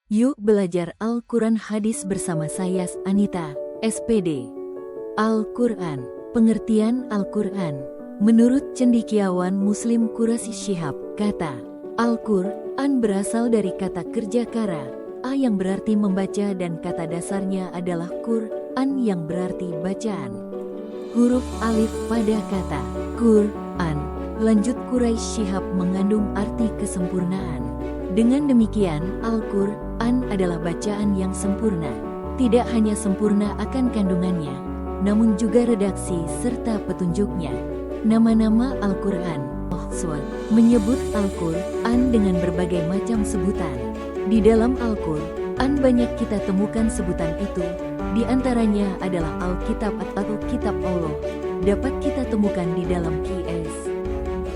Yuk belajar Al-Quran Hadis bersama saya Anita, SPD. Al-Quran, pengertian Al-Quran. Menurut cendekiawan Muslim Quraisy Shihab, kata Al-Quran berasal dari kata kerja kara, yang berarti membaca, dan kata dasarnya adalah Qur'an yang berarti bacaan. Huruf alif pada kata Qur'an, lanjut Quraisy Shihab, mengandung arti kesempurnaan. Dengan demikian, Al-Quran adalah bacaan yang sempurna. Tidak hanya sempurna akan kandungannya, namun juga redaksi serta petunjuknya. Nama-nama Al-Quran menyebut Al-Quran dengan berbagai macam sebutan. Di dalam Al-Quran banyak kita temukan sebutan itu. Di antaranya adalah Alkitab atau Kitab Allah. Dapat kita temukan di dalam QS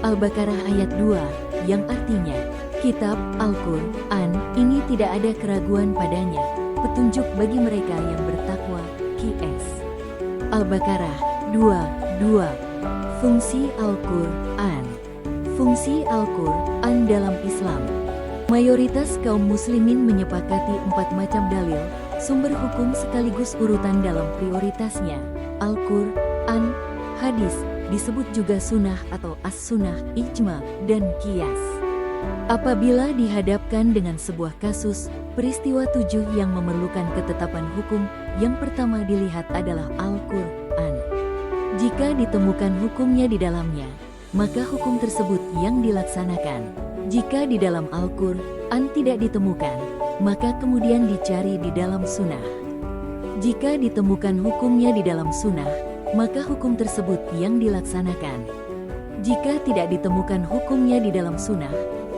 Al-Baqarah ayat 2, yang artinya Kitab Al-Quran ini tidak ada keraguan padanya, petunjuk bagi mereka yang bertakwa. QS Al-Baqarah 2:2. Fungsi Al-Quran. Fungsi Al-Quran dalam Islam. Mayoritas kaum muslimin menyepakati 4 macam dalil, sumber hukum sekaligus urutan dalam prioritasnya. Al-Quran, hadis, disebut juga sunnah atau as-sunnah, ijma, dan qiyas. Apabila dihadapkan dengan sebuah kasus, peristiwa 7 yang memerlukan ketetapan hukum, yang pertama dilihat adalah Al-Quran. Jika ditemukan hukumnya di dalamnya, maka hukum tersebut yang dilaksanakan. Jika di dalam Al-Quran tidak ditemukan, maka kemudian dicari di dalam sunnah. Jika ditemukan hukumnya di dalam sunnah, maka hukum tersebut yang dilaksanakan. Jika tidak ditemukan hukumnya di dalam sunnah,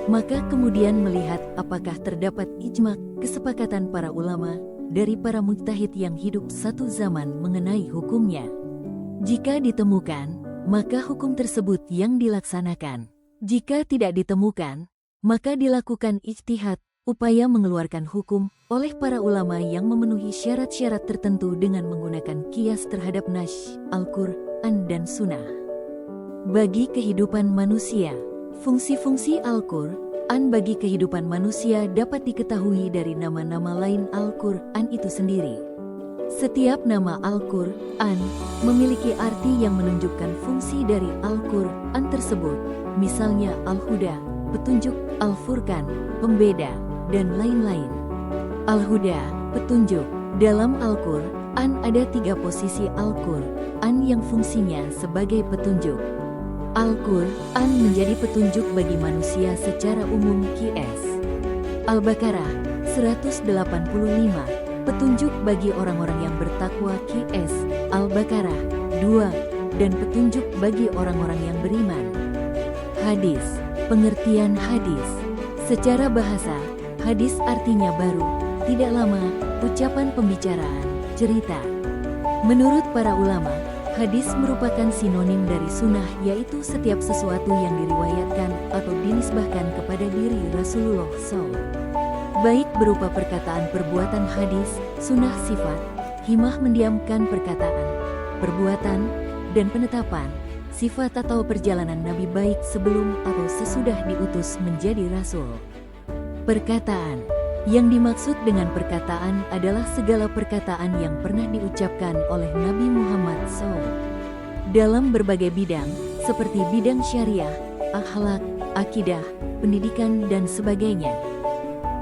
maka kemudian melihat apakah terdapat ijma, kesepakatan para ulama, dari para mujtahid yang hidup satu zaman mengenai hukumnya. Jika ditemukan, maka hukum tersebut yang dilaksanakan. Jika tidak ditemukan, maka dilakukan ijtihad, upaya mengeluarkan hukum, oleh para ulama yang memenuhi syarat-syarat tertentu dengan menggunakan qiyas terhadap nas, Al-Quran dan sunnah. Bagi kehidupan manusia, fungsi-fungsi Al-Quran bagi kehidupan manusia dapat diketahui dari nama-nama lain Al-Quran itu sendiri. Setiap nama Al-Quran memiliki arti yang menunjukkan fungsi dari Al-Quran tersebut, misalnya Al-Huda, petunjuk, Al-Furqan, pembeda, dan lain-lain. Al-Huda, petunjuk. Dalam Al-Quran ada 3 posisi Al-Quran yang fungsinya sebagai petunjuk. Al-Quran menjadi petunjuk bagi manusia secara umum. QS Al-Baqarah 185, petunjuk bagi orang-orang yang bertakwa. QS Al-Baqarah 2, dan petunjuk bagi orang-orang yang beriman. Hadis, pengertian hadis. Secara bahasa, hadis artinya baru, tidak lama, ucapan pembicaraan, cerita. Menurut para ulama, hadis merupakan sinonim dari sunnah, yaitu setiap sesuatu yang diriwayatkan atau dinisbahkan kepada diri Rasulullah SAW. Baik berupa perkataan perbuatan hadis, sunnah sifat, himah mendiamkan perkataan, perbuatan, dan penetapan, sifat atau perjalanan Nabi baik sebelum atau sesudah diutus menjadi Rasul. Perkataan. Yang dimaksud dengan perkataan adalah segala perkataan yang pernah diucapkan oleh Nabi Muhammad SAW dalam berbagai bidang, seperti bidang syariah, akhlak, akidah, pendidikan, dan sebagainya.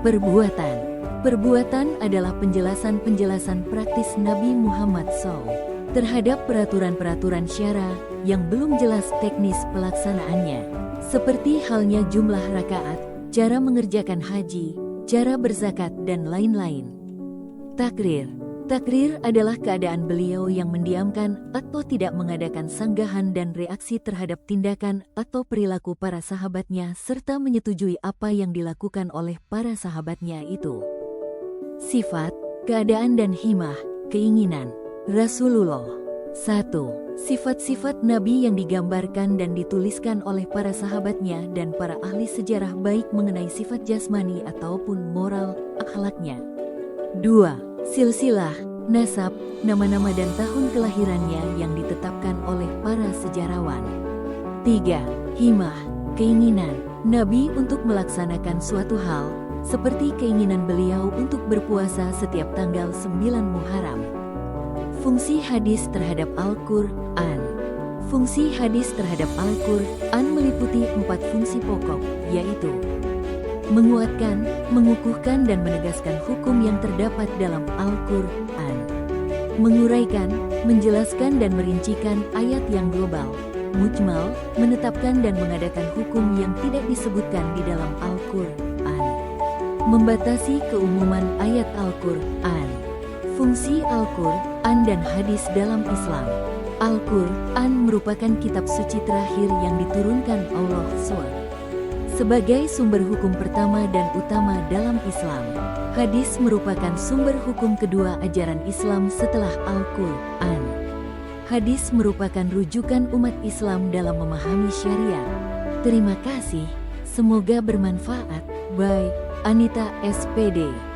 Perbuatan. Perbuatan adalah penjelasan-penjelasan praktis Nabi Muhammad SAW terhadap peraturan-peraturan syara yang belum jelas teknis pelaksanaannya, seperti halnya jumlah rakaat, cara mengerjakan haji, cara berzakat, dan lain-lain. Takrir. Takrir adalah keadaan beliau yang mendiamkan atau tidak mengadakan sanggahan dan reaksi terhadap tindakan atau perilaku para sahabatnya serta menyetujui apa yang dilakukan oleh para sahabatnya itu. Sifat, keadaan, dan himah, keinginan. Rasulullah. 1. Sifat-sifat Nabi yang digambarkan dan dituliskan oleh para sahabatnya dan para ahli sejarah baik mengenai sifat jasmani ataupun moral, akhlaknya. 2. Silsilah, nasab, nama-nama dan tahun kelahirannya yang ditetapkan oleh para sejarawan. 3. Himah, keinginan Nabi untuk melaksanakan suatu hal, seperti keinginan beliau untuk berpuasa setiap tanggal 9 Muharram. Fungsi hadis terhadap Al-Quran. Fungsi hadis terhadap Al-Quran meliputi 4 fungsi pokok, yaitu menguatkan, mengukuhkan dan menegaskan hukum yang terdapat dalam Al-Quran, menguraikan, menjelaskan dan merincikan ayat yang global, mujmal, menetapkan dan mengadakan hukum yang tidak disebutkan di dalam Al-Quran, membatasi keumuman ayat Al-Quran. Fungsi Al-Quran dan hadis dalam Islam. Al-Quran merupakan kitab suci terakhir yang diturunkan Allah SWT sebagai sumber hukum pertama dan utama dalam Islam. Hadis merupakan sumber hukum kedua ajaran Islam setelah Al-Quran. Hadis merupakan rujukan umat Islam dalam memahami syariat. Terima kasih, semoga bermanfaat. By Anita SPD.